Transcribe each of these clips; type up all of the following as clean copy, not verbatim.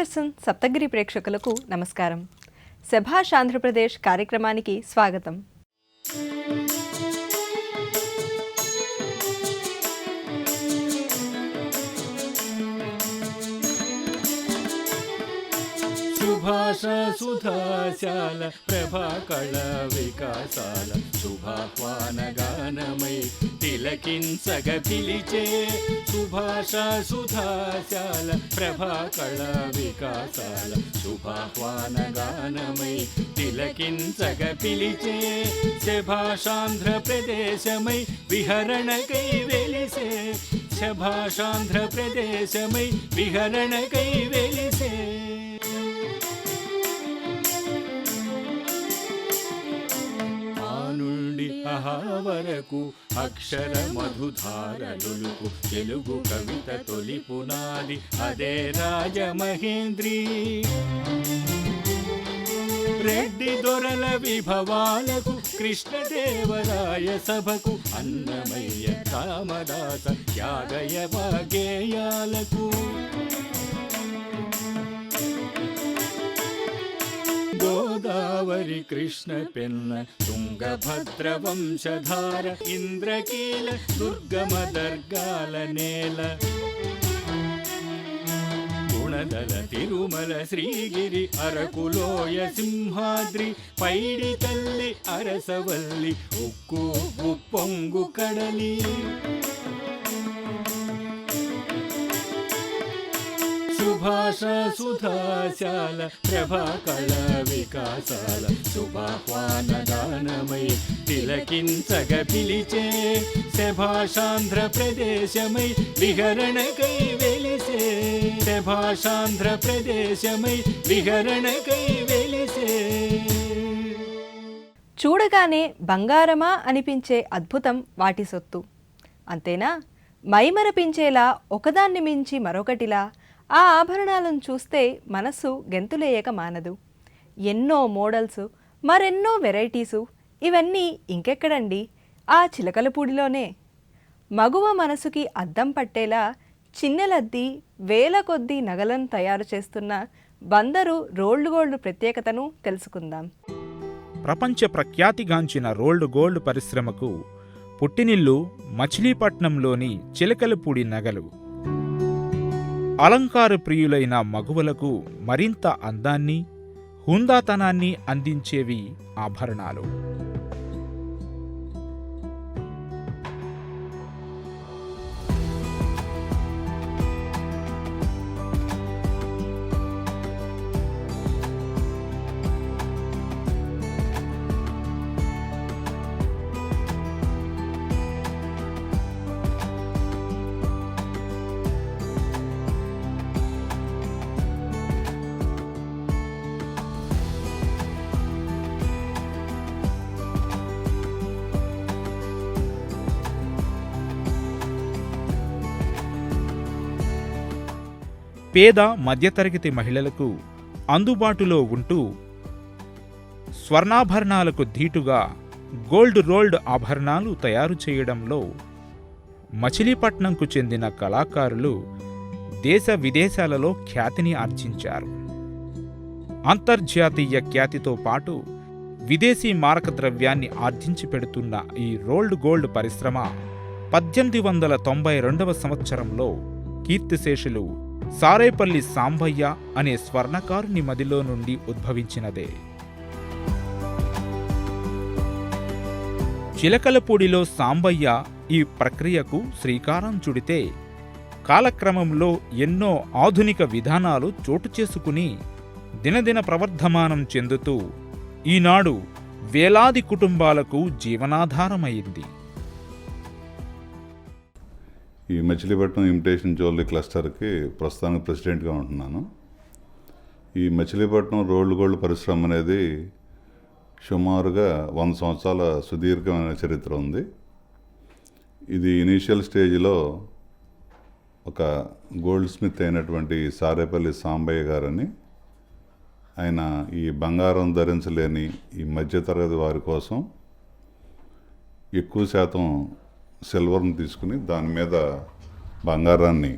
దూరదర్శన్ సప్తగిరి ప్రేక్షకులకు నమస్కారం. శభాష్ ఆంధ్రప్రదేశ్ కార్యక్రమానికి స్వాగతం. సుభాష సుధాశాల ప్రభాకళ వికాసాల శుభాహ్వాన గానమై తిలకించగ పిలిచే సుభాష సుధాశాల ప్రభాకళ వికాసాల శుభాహ్వాన గానమై తిలకించగ పిలిచే శభాషాంధ్రప్రదేశమై విహరణకై వెలిసే శభాషాంధ్రప్రదేశమై విహరణకై వెలిసే వరకు అక్షర మధుధారలుకు తెలుగు కవిత తొలి పునాది అదే రాజమహేంద్రి. రెడ్డి దొరల విభవాలకు కృష్ణదేవరాయ సభకు అన్నమయ్య కామదాస త్యాగయ వాగేయాలకు గోదావరి కృష్ణ పెన్న తుంగభద్ర వంశధార ఇంద్రకీల దుర్గమ దర్గాల నేల గుణదల తిరుమల శ్రీగిరి అరకులోయ సింహాద్రి పైడి తల్లి అరసవల్లి ఉక్కు ఉప్పొంగు కడలి సుభాష సుధాశాల ప్రభాకళ వికాసాల శుభాహ్వాన గానమై తిలకించగ పిలిచే శభాషాంధ్రప్రదేశమై విహరణకై వెలిసే శభాషాంధ్రప్రదేశమై విహరణకై వెలిసే. చూడగానే బంగారమా అనిపించే అద్భుతం వాటి సొత్తు. అంతేనా, మైమరపించేలా ఒకదాన్ని మించి మరొకటిలా ఆ ఆభరణాలను చూస్తే మనసు గెంతులేయక మానదు. ఎన్నో మోడల్సు, మరెన్నో వెరైటీసు. ఇవన్నీ ఇంకెక్కడండి, ఆ చిలకలపూడిలోనే. మగువ మనసుకి అద్దం పట్టేలా చిన్నెలద్ది వేల కొద్దీ నగలను తయారు చేస్తున్న బందరు రోల్డ్ గోల్డ్ ప్రత్యేకతను తెలుసుకుందాం. ప్రపంచ ప్రఖ్యాతిగాంచిన రోల్డ్ గోల్డ్ పరిశ్రమకు పుట్టినిల్లు మచిలీపట్నంలోని చిలకలపూడి నగలు. అలంకార ప్రియులైన మగువలకు మరింత అందాన్ని, హుందాతనాన్ని అందించేవి ఆభరణాలు. పేద మధ్యతరగతి మహిళలకు అందుబాటులో ఉంటూ స్వర్ణాభరణాలకు ధీటుగా గోల్డ్ రోల్డ్ ఆభరణాలు తయారు చేయడంలో మచిలీపట్నంకు చెందిన కళాకారులు దేశ విదేశాలలో ఖ్యాతిని ఆర్జించారు. అంతర్జాతీయ ఖ్యాతితో పాటు విదేశీ మారకద్రవ్యాన్ని ఆర్జించి పెడుతున్న ఈ రోల్డ్ గోల్డ్ పరిశ్రమ 1892వ సంవత్సరంలో కీర్తిశేషులు సారేపల్లి సాంబయ్య అనే స్వర్ణకారుని మదిలో నుండి ఉద్భవించినదే. చిలకలపూడిలో సాంబయ్య ఈ ప్రక్రియకు శ్రీకారం చుడితే కాలక్రమంలో ఎన్నో ఆధునిక విధానాలు చోటు చేసుకుని దినదిన ప్రవర్ధమానం చెందుతూ ఈనాడు వేలాది కుటుంబాలకు జీవనాధారమైంది. ఈ మచిలీపట్నం ఇమిటేషన్ జ్యువెలరీ క్లస్టర్కి ప్రస్తుతానికి ప్రెసిడెంట్గా ఉంటున్నాను. ఈ మచిలీపట్నం రోల్డ్ గోల్డ్ పరిశ్రమ అనేది సుమారుగా 100 సంవత్సరాల సుదీర్ఘమైన చరిత్ర ఉంది. ఇది ఇనీషియల్ స్టేజ్లో ఒక గోల్డ్ స్మిత్ అయినటువంటి సారేపల్లి సాంబయ్య గారని, ఆయన ఈ బంగారం ధరించలేని ఈ మధ్యతరగతి వారి కోసం ఎక్కువ శాతం సిల్వర్ని తీసుకుని దాని మీద బంగారాన్ని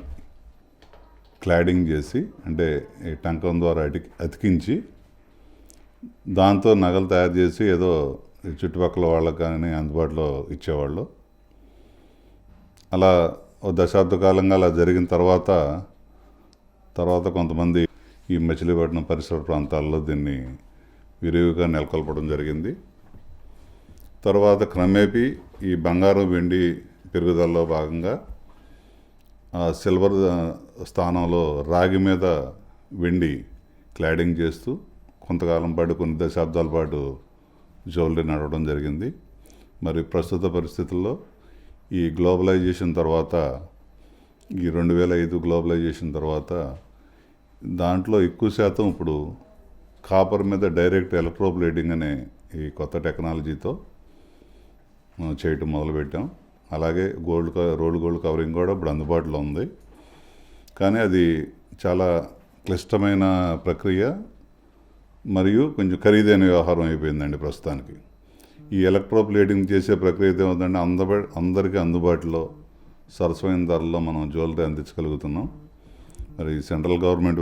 క్లాడింగ్ చేసి, అంటే ఈ టంకం ద్వారా అతికించి దాంతో నగలు తయారు చేసి ఏదో చుట్టుపక్కల వాళ్ళకి కానీ అందుబాటులో ఇచ్చేవాళ్ళు. అలా ఓ దశాబ్ద కాలంగా అలా జరిగిన తర్వాత కొంతమంది ఈ మచిలీపట్నం పరిసర ప్రాంతాల్లో దీన్ని విరివిగా నెలకొల్పడం జరిగింది. తర్వాత క్రమేపీ ఈ బంగారం వెండి పెరుగుదలలో భాగంగా సిల్వర్ స్థానంలో రాగి మీద వెండి క్లాడింగ్ చేస్తూ కొంతకాలం పాటు, కొన్ని దశాబ్దాల పాటు జ్యువెలరీ నడవడం జరిగింది. మరి ప్రస్తుత పరిస్థితుల్లో ఈ గ్లోబలైజేషన్ తర్వాత, ఈ 2005 గ్లోబలైజేషన్ తర్వాత దాంట్లో ఎక్కువ శాతం ఇప్పుడు కాపర్ మీద డైరెక్ట్ ఎలక్ట్రోప్లేటింగ్ అనే ఈ కొత్త టెక్నాలజీతో చేయటం మొదలుపెట్టాం. అలాగే రోల్డ్ గోల్డ్ కవరింగ్ కూడా ఇప్పుడు అందుబాటులో ఉంది. కానీ అది చాలా క్లిష్టమైన ప్రక్రియ మరియు కొంచెం ఖరీదైన వ్యవహారం అయిపోయిందండి ప్రస్తుతానికి. ఈ ఎలక్ట్రోప్లేటింగ్ చేసే ప్రక్రియ ఏమవుతుందంటే అందరికీ అందుబాటులో సరసమైన ధరల్లో మనం జ్యువెలరీ అందించగలుగుతున్నాం. మరి సెంట్రల్ గవర్నమెంట్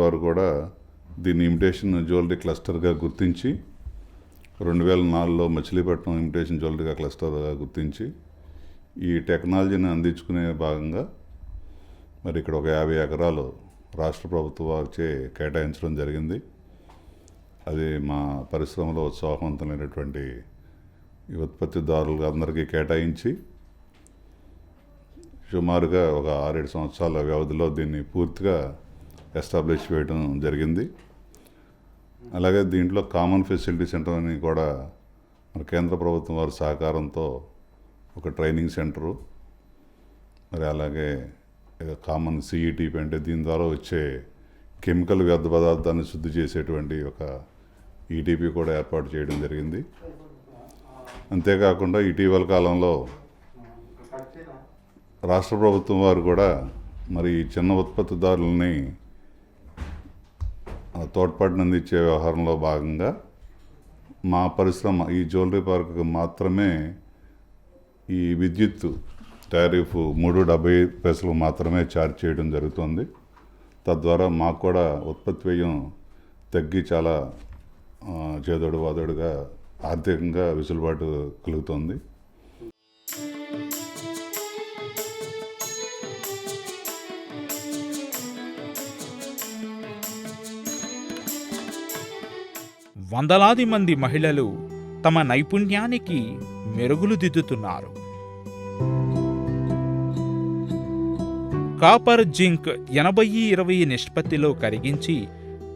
వారు కూడా దీన్ని ఇమిటేషన్ జ్యువెలరీ క్లస్టర్గా గుర్తించి 2004లో మచిలీపట్నం ఇమిటేషన్ జ్యువెలరీగా క్లస్టర్గా గుర్తించి ఈ టెక్నాలజీని అందించుకునే భాగంగా మరి ఇక్కడ ఒక 50 ఎకరాలు రాష్ట్ర ప్రభుత్వం వారిచే కేటాయించడం జరిగింది. అది మా పరిశ్రమలో ఉత్సాహవంతమైనటువంటి ఈ ఉత్పత్తిదారులుగా అందరికీ కేటాయించి సుమారుగా ఒక 6-7 సంవత్సరాల వ్యవధిలో దీన్ని పూర్తిగా ఎస్టాబ్లిష్ చేయడం జరిగింది. అలాగే దీంట్లో కామన్ ఫెసిలిటీ సెంటర్ అని కూడా మన కేంద్ర ప్రభుత్వం వారి సహకారంతో ఒక ట్రైనింగ్ సెంటరు, మరి అలాగే కామన్ సిఈటీపీ అంటే దీని ద్వారా వచ్చే కెమికల్ వ్యర్థ పదార్థాన్ని శుద్ధి చేసేటువంటి ఒక ఈటీపీ కూడా ఏర్పాటు చేయడం జరిగింది. అంతేకాకుండా ఇటీవల కాలంలో రాష్ట్ర ప్రభుత్వం వారు కూడా మరి చిన్న ఉత్పత్తిదారులని తోడ్పాటును అందించే వ్యవహారంలో భాగంగా మా పరిశ్రమ ఈ జ్యువెలరీ పార్క్కి మాత్రమే ఈ విద్యుత్ టారిఫ్ 3.70 పైసలు మాత్రమే ఛార్జ్ చేయడం జరుగుతుంది. తద్వారా మాకు కూడా ఉత్పత్తి వ్యయం తగ్గి చాలా చేదోడు వాదోడుగా ఆర్థికంగా వెసులుబాటు కలుగుతుంది. వందలాది మంది మహిళలు తమ నైపుణ్యానికి మెరుగులు దిద్దుతున్నారు. కాపర్ జింక్ 80-20 నిష్పత్తిలో కరిగించి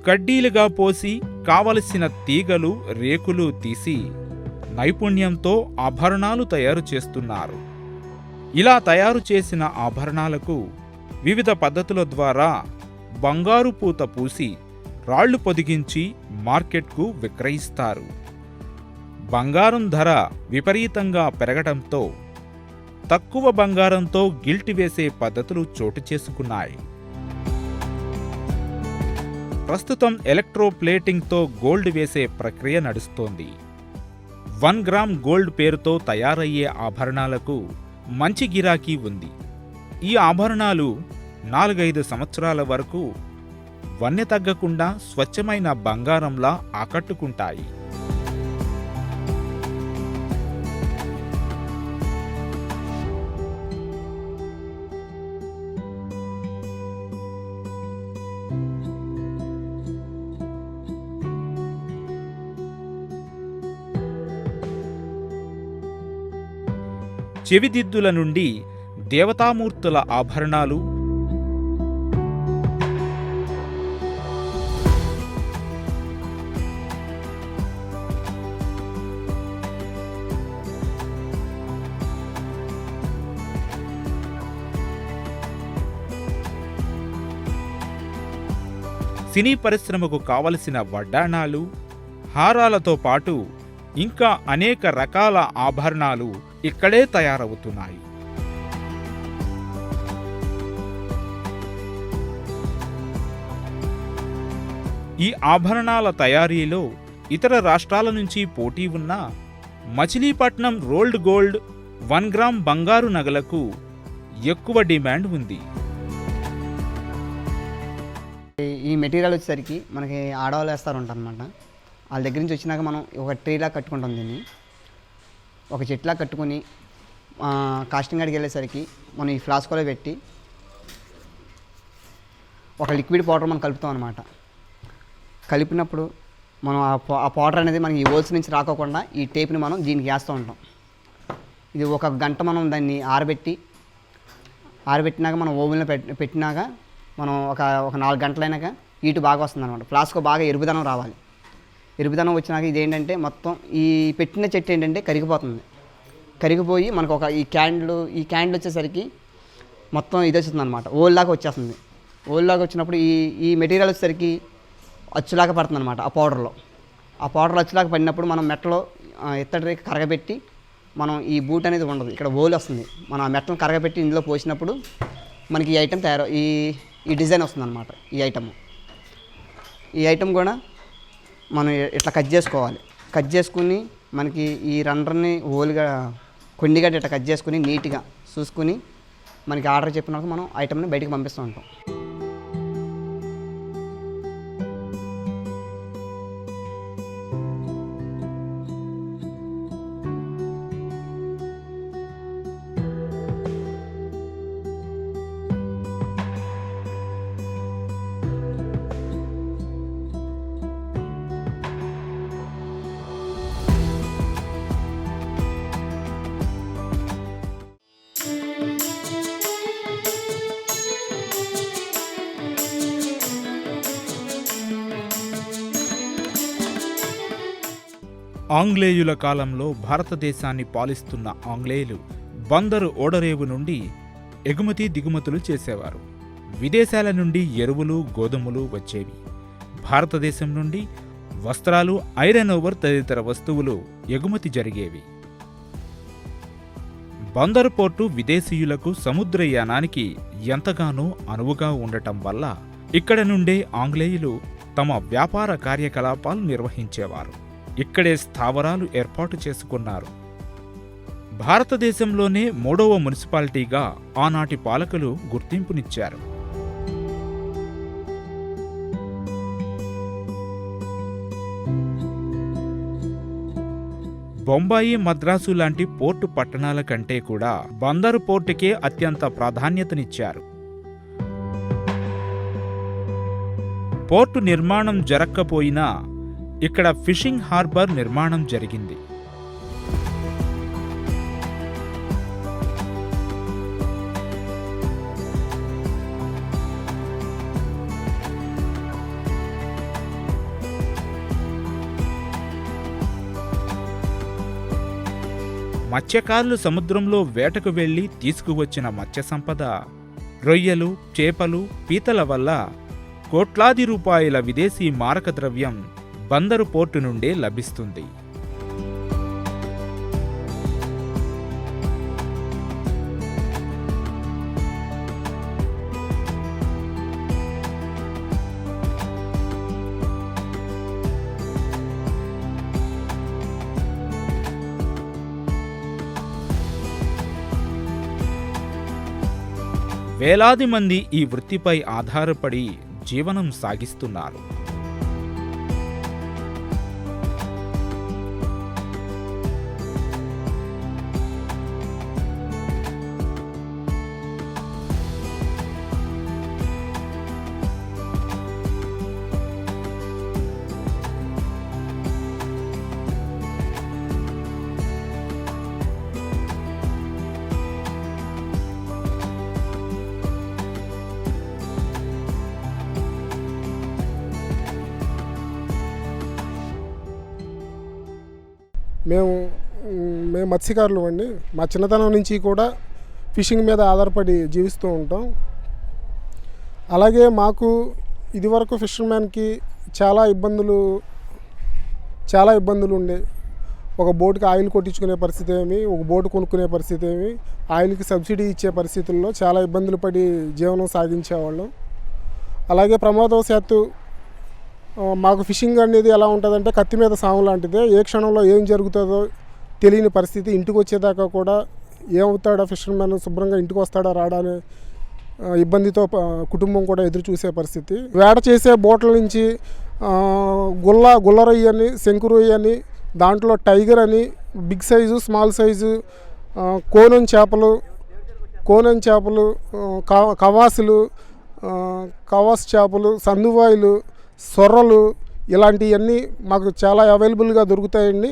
కడ్డీలుగా పోసి కావలసిన తీగలు రేకులు తీసి నైపుణ్యంతో ఆభరణాలు తయారు చేస్తున్నారు. ఇలా తయారు చేసిన ఆభరణాలకు వివిధ పద్ధతుల ద్వారా బంగారు పూత పూసి రాళ్లు పొదిగించి మార్కెట్కు విక్రయిస్తారు. బంగారం ధర విపరీతంగా పెరగడంతో తక్కువ బంగారంతో గిల్ట్ వేసే పద్ధతులు చోటు చేసుకున్నాయి. ప్రస్తుతం ఎలక్ట్రోప్లేటింగ్తో గోల్డ్ వేసే ప్రక్రియ నడుస్తోంది. 1 గ్రామ్ గోల్డ్ పేరుతో తయారయ్యే ఆభరణాలకు మంచి గిరాకీ ఉంది. ఈ ఆభరణాలు 4-5 సంవత్సరాల వరకు వన్నె తగ్గకుండా స్వచ్ఛమైన బంగారంలా ఆకట్టుకుంటాయి. చెవిదిద్దుల నుండి దేవతామూర్తుల ఆభరణాలు, సినీ పరిశ్రమకు కావలసిన వడ్డాణాలు, హారాలతో పాటు ఇంకా అనేక రకాల ఆభరణాలు ఇక్కడే తయారవుతున్నాయి. ఈ ఆభరణాల తయారీలో ఇతర రాష్ట్రాల నుంచి పోటీ ఉన్నా మచిలీపట్నం రోల్డ్ గోల్డ్ 1 గ్రామ్ బంగారు నగలకు ఎక్కువ డిమాండ్ ఉంది. ఈ మెటీరియల్ వచ్చేసరికి మనకి ఆడవాళ్ళు వేస్తారు ఉంటారు అనమాట. వాళ్ళ దగ్గర నుంచి వచ్చినాక మనం ఒక ట్రీలా కట్టుకుంటాం. దీన్ని ఒక చెట్లా కట్టుకొని కాస్టింగ్ కాడికి వెళ్ళేసరికి మనం ఈ ఫ్లాస్కోలో పెట్టి ఒక లిక్విడ్ పౌడర్ మనం కలుపుతాం అనమాట. కలిపినప్పుడు మనం ఆ పౌడర్ అనేది మనకి ఈ హోల్స్ నుంచి రాకోకుండా ఈ టేప్ని మనం దీనికి వేస్తూ ఉంటాం. ఇది ఒక గంట మనం దాన్ని ఆరబెట్టినాక మనం ఓవెన్లో పెట్టినాక మనం ఒక 4 గంటలైనాక హీట్ బాగా వస్తుంది అనమాట. ఫ్లాస్కో బాగా ఎరుపుదనం రావాలి. ఎరుపుదనం వచ్చినాక ఇదేంటంటే మొత్తం ఈ పెట్టిన చెట్టు ఏంటంటే కరిగిపోయి మనకు ఒక ఈ క్యాండిల్ వచ్చేసరికి మొత్తం ఇది వస్తుంది అనమాట. ఓల్లాగా వచ్చేస్తుంది. ఓల్లాగా వచ్చినప్పుడు ఈ మెటీరియల్ వచ్చేసరికి అచ్చులాగా పడుతుంది అనమాట. ఆ పౌడర్లో అచ్చులాగా పడినప్పుడు మనం మెట్టలో ఎత్తడి కరగబెట్టి మనం ఈ బూట్ అనేది ఉండదు, ఇక్కడ ఓల్ వస్తుంది. మనం ఆ మెట్టను కరగబెట్టి ఇందులో పోసినప్పుడు మనకి ఈ ఐటెం ఈ డిజైన్ వస్తుంది అనమాట. ఈ ఐటెం కూడా మనం ఇట్లా కట్ చేసుకోవాలి. కట్ చేసుకుని మనకి ఈ రండ్రని హోల్గా కొండిగా ఇట్లా కట్ చేసుకుని నీట్గా చూసుకుని మనకి ఆర్డర్ చెప్పినాక మనం ఐటెంని బయటికి పంపిస్తూ ఉంటాం. ఆంగ్లేయుల కాలంలో భారతదేశాన్ని పాలిస్తున్న ఆంగ్లేయులు బందరు ఓడరేవు నుండి ఎగుమతి దిగుమతులు చేసేవారు. విదేశాల నుండి ఎరువులు, గోధుమలు వచ్చేవి. భారతదేశం నుండి వస్త్రాలు, ఐరన్ ఓవర్ తదితర వస్తువులు ఎగుమతి జరిగేవి. బందరు పోర్టు విదేశీయులకు సముద్రయానానికి ఎంతగానో అనువుగా ఉండటం వల్ల ఇక్కడ నుండే ఆంగ్లేయులు తమ వ్యాపార కార్యకలాపాలు నిర్వహించేవారు. ఇక్కడే స్థావరాలు ఏర్పాటు చేసుకున్నారు. భారతదేశంలోనే 3వ మున్సిపాలిటీగా ఆనాటి పాలకులు గుర్తింపునిచ్చారు. బొంబాయి, మద్రాసు లాంటి పోర్టు పట్టణాల కంటే కూడా బందరు పోర్టుకే అత్యంత ప్రాధాన్యతనిచ్చారు. పోర్టు నిర్మాణం జరక్కపోయినా ఇక్కడ ఫిషింగ్ హార్బర్ నిర్మాణం జరిగింది. మత్స్యకారులు సముద్రంలో వేటకు వెళ్లి తీసుకువచ్చిన మత్స్య సంపద, రొయ్యలు, చేపలు, పీతల వల్ల కోట్లాది రూపాయల విదేశీ మారక ద్రవ్యం బందరు పోర్టు నుండే లభిస్తుంది. వేలాది మంది ఈ వృత్తిపై ఆధారపడి జీవనం సాగిస్తున్నారు. మేము మత్స్యకారులు అండి. మా చిన్నతనం నుంచి కూడా ఫిషింగ్ మీద ఆధారపడి జీవిస్తూ ఉంటాం. అలాగే మాకు ఇదివరకు ఫిషర్మ్యాన్కి చాలా ఇబ్బందులు ఉండే. ఒక బోటుకి ఆయిల్ కొట్టించుకునే పరిస్థితి ఏమి, ఒక బోటు కొనుక్కునే పరిస్థితి ఏమి, ఆయిల్కి సబ్సిడీ ఇచ్చే పరిస్థితుల్లో చాలా ఇబ్బందులు పడి జీవనం సాగించేవాళ్ళం. అలాగే ప్రమాదవశాత్తు మాకు ఫిషింగ్ అనేది ఎలా ఉంటుందంటే కత్తి మీద సాము లాంటిదే. ఏ క్షణంలో ఏం జరుగుతుందో తెలియని పరిస్థితి. ఇంటికి వచ్చేదాకా కూడా ఏమవుతాడా ఫిషర్మెన్, శుభ్రంగా ఇంటికి వస్తాడా రాడా అనే ఇబ్బందితో కుటుంబం కూడా ఎదురు చూసే పరిస్థితి. వేట చేసే బోట్ల నుంచి గుల్ల రొయ్య అని, శంకు రొయ్య అని, దాంట్లో టైగర్ అని, బిగ్ సైజు స్మాల్ సైజు, కోనం చేపలు, కవాస్ చేపలు, సందువాయిలు, సొర్రలు, ఇలాంటివన్నీ మాకు చాలా అవైలబుల్గా దొరుకుతాయండి.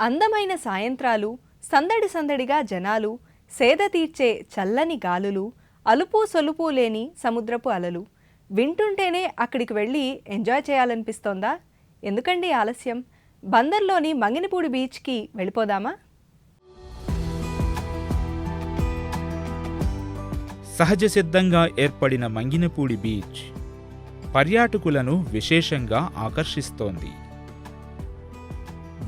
అందమైన సాయంత్రాలు, సందడిగా జనాలు, సేద తీర్చే చల్లని గాలులు, అలుపు సొలుపు లేని సముద్రపు అలలు వింటుంటేనే అక్కడికి వెళ్ళి ఎంజాయ్ చేయాలనిపిస్తోందా? ఎందుకండి ఆలస్యం? బందర్లోని మంగినపూడి బీచ్కి వెళ్ళిపోదామా? సహజ సిద్ధంగా ఏర్పడిన మంగినపూడి బీచ్ పర్యాటకులను విశేషంగా ఆకర్షిస్తోంది.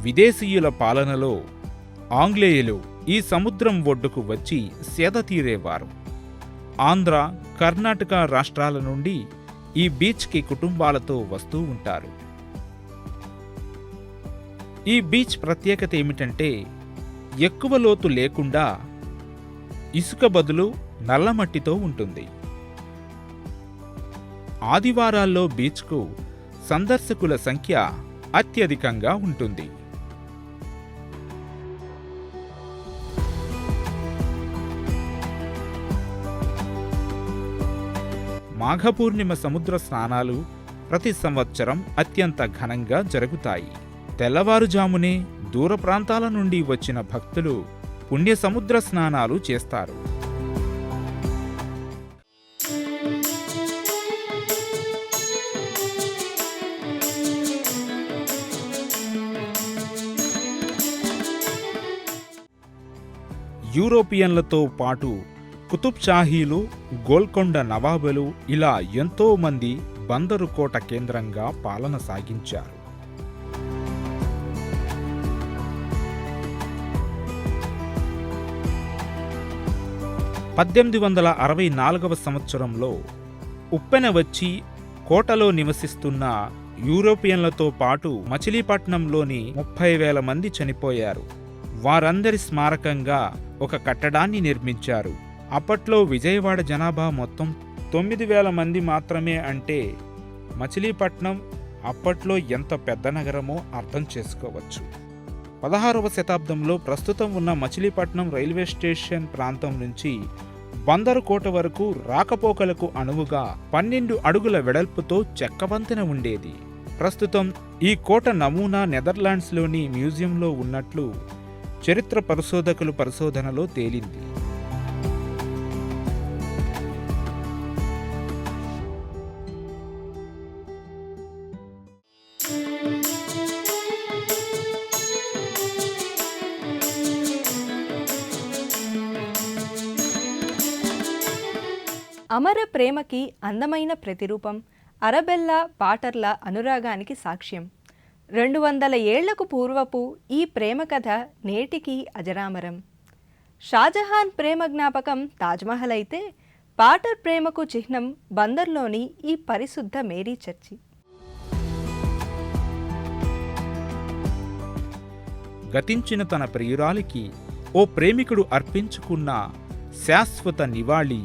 విదేశీయుల పాలనలో ఆంగ్లేయులు ఈ సముద్రం ఒడ్డుకు వచ్చి సేద తీరేవారు. ఆంధ్ర, కర్ణాటక రాష్ట్రాల నుండి ఈ బీచ్కి కుటుంబాలతో వస్తూ ఉంటారు. ఈ బీచ్ ప్రత్యేకత ఏమిటంటే ఎక్కువ లోతు లేకుండా ఇసుక బదులు నల్లమట్టితో ఉంటుంది. ఆదివారాల్లో బీచ్కు సందర్శకుల సంఖ్య అత్యధికంగా ఉంటుంది. మాఘపూర్ణిమ సముద్ర స్నానాలు ప్రతి సంవత్సరం అత్యంత ఘనంగా జరుగుతాయి. తెల్లవారుజామునే దూర ప్రాంతాల నుండి వచ్చిన భక్తులు పుణ్య సముద్ర స్నానాలు చేస్తారు. యూరోపియన్లతో పాటు కుతుబ్ షాహీలు, గోల్కొండ నవాబులు ఇలా ఎంతో మంది బందరు కోట కేంద్రంగా పాలన సాగించారు. సంవత్సరంలో ఉప్పెన వచ్చి కోటలో నివసిస్తున్న యూరోపియన్లతో పాటు మచిలీపట్నంలోని 30,000 మంది చనిపోయారు. వారందరి స్మారకంగా ఒక కట్టడాన్ని నిర్మించారు. అప్పట్లో విజయవాడ జనాభా మొత్తం 9,000 మంది మాత్రమే అంటే మచిలీపట్నం అప్పట్లో ఎంత పెద్ద నగరమో అర్థం చేసుకోవచ్చు. 16వ శతాబ్దంలో ప్రస్తుతం ఉన్న మచిలీపట్నం రైల్వే స్టేషన్ ప్రాంతం నుంచి బందరు కోట వరకు రాకపోకలకు అనువుగా 12 అడుగుల వెడల్పుతో చెక్కవంతెన ఉండేది. ప్రస్తుతం ఈ కోట నమూనా నెదర్లాండ్స్లోని మ్యూజియంలో ఉన్నట్లు చరిత్ర పరిశోధకులు పరిశోధనలో తేలింది. అమర ప్రేమకి అందమైన ప్రతిరూపం, అరబెల్లా పాటర్ల అనురాగానికి సాక్ష్యం. 200 ఏళ్లకు పూర్వపు ఈ ప్రేమ కథ నేటికి అజరామరం. షాజహాన్ ప్రేమ జ్ఞాపకం తాజ్మహల్ అయితే, పాటర్ ప్రేమకు చిహ్నం బందర్లోని ఈ పరిశుద్ధ మేరీ చర్చి. గతించిన తన ప్రియురాలికి ఓ ప్రేమికుడు అర్పించుకున్న శాశ్వత నివాళి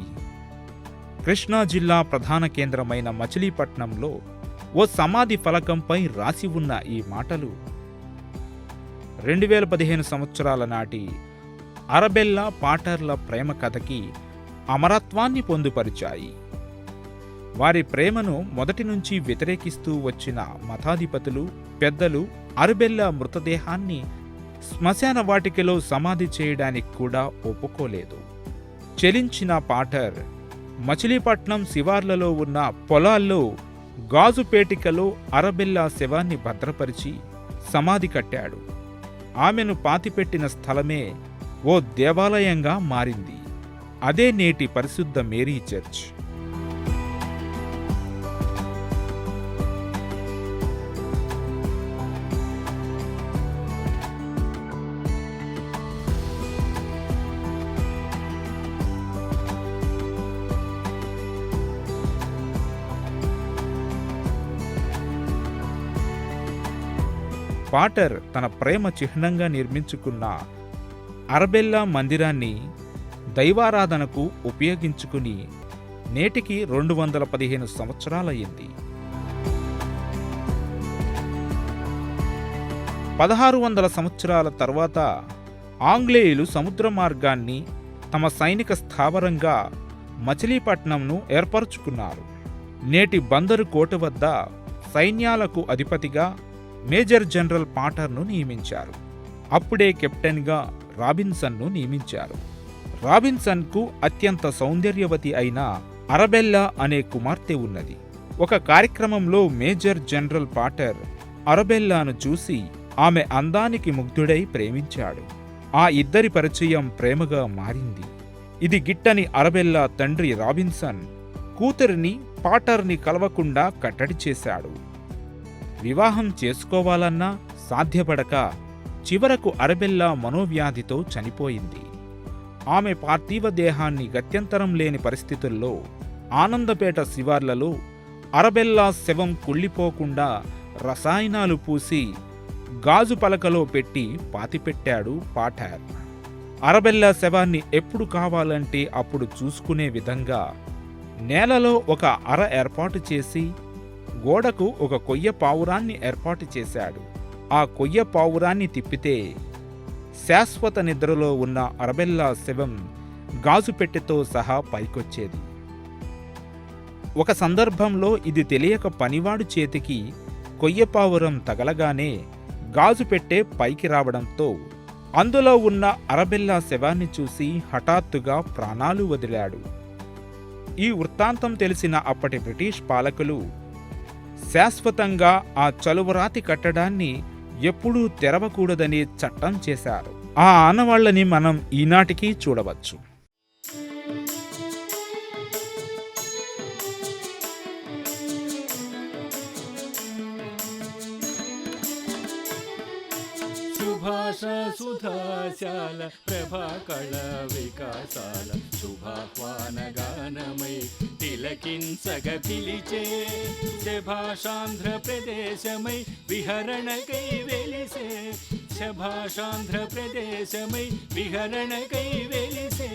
కృష్ణా జిల్లా ప్రధాన కేంద్రమైన మచిలీపట్నంలో ఓ సమాధి ఫలకంపై రాసి ఉన్న ఈ మాటలు 2015 సంవత్సరాల నాటి అరబెల్లా పాటర్ల ప్రేమ కథకి అమరత్వాన్ని పొందుపరిచాయి. వారి ప్రేమను మొదటి నుంచి వ్యతిరేకిస్తూ వచ్చిన మతాధిపతులు, పెద్దలు అరబెల్లా మృతదేహాన్ని శ్మశాన వాటికలో సమాధి చేయడానికి కూడా ఒప్పుకోలేదు. చెలించిన పాటర్ మచిలీపట్నం శివార్లలో ఉన్న పొలాల్లో గాజుపేటికలో అరబెల్లా శవాన్ని భద్రపరిచి సమాధి కట్టాడు. ఆమెను పాతిపెట్టిన స్థలమే ఓ దేవాలయంగా మారింది. అదే నేటి పరిశుద్ధ మేరీ చర్చ్. పాటర్ తన ప్రేమ చిహ్నంగా నిర్మించుకున్న అరబెల్లా మందిరాన్ని దైవారాధనకు ఉపయోగించుకుని నేటికి 215 సంవత్సరాలయ్యింది. 1600 సంవత్సరాల తర్వాత ఆంగ్లేయులు సముద్ర మార్గాన్ని తమ సైనిక స్థావరంగా మచిలీపట్నంను ఏర్పరచుకున్నారు. నేటి బందరు కోట వద్ద సైన్యాలకు అధిపతిగా మేజర్ జనరల్ పాటర్ను నియమించారు. అప్పుడే కెప్టెన్గా రాబిన్సన్ను నియమించారు. రాబిన్సన్కు అత్యంత సౌందర్యవతి అయిన అరబెల్లా అనే కుమార్తె ఉన్నది. ఒక కార్యక్రమంలో మేజర్ జనరల్ పాటర్ అరబెల్లాను చూసి ఆమె అందానికి ముగ్ధుడై ప్రేమించాడు. ఆ ఇద్దరి పరిచయం ప్రేమగా మారింది. ఇది గిట్టని అరబెల్లా తండ్రి రాబిన్సన్ కూతురిని పాటర్ని కలవకుండా కట్టడి చేశాడు. వివాహం చేసుకోవాలన్నా సాధ్యపడక చివరకు అరబెల్లా మనోవ్యాధితో చనిపోయింది. ఆమె పార్థివ దేహాన్ని గత్యంతరం లేని పరిస్థితుల్లో ఆనందపేట శివార్లలో అరబెల్లా శవం కుళ్ళిపోకుండా రసాయనాలు పూసి గాజు పలకలో పెట్టి పాతిపెట్టాడు పాటర్. అరబెల్లా శవాన్ని ఎప్పుడు కావాలంటే అప్పుడు చూసుకునే విధంగా నేలలో ఒక అర ఏర్పాటు చేసి గోడకు ఒక కొయ్య పావురాన్ని ఏర్పాటు చేశాడు. ఆ కొయ్య పావురాన్ని తిప్పితే శాశ్వత నిద్రలో ఉన్న అరబెల్లా శవం గాజు పెట్టెతో సహా పైకొచ్చేది. ఒక సందర్భంలో ఇది తెలియక పనివాడు చేతికి కొయ్య పావురం తగలగానే గాజు పెట్టె పైకి రావడంతో అందులో ఉన్న అరబెల్లా శవాన్ని చూసి హఠాత్తుగా ప్రాణాలు వదిలాడు. ఈ వృత్తాంతం తెలిసిన అప్పటి బ్రిటిష్ పాలకులు శాశ్వతంగా ఆ చలువరాతి కట్టడాన్ని ఎప్పుడూ తెరవకూడదని చట్టం చేశారు. ఆ ఆనవాళ్లని మనం ఈనాటికి చూడవచ్చు. సుభాష సుధాశాల ప్రభాకళ వికాసాల శుభాహ్వాన గానమై తిలకించగ పిలిచే శభాషాంధ్ర ప్రదేశమై విహరణకై వెలిసే శభాషాంధ్ర ప్రదేశమై విహరణకై వెలిసే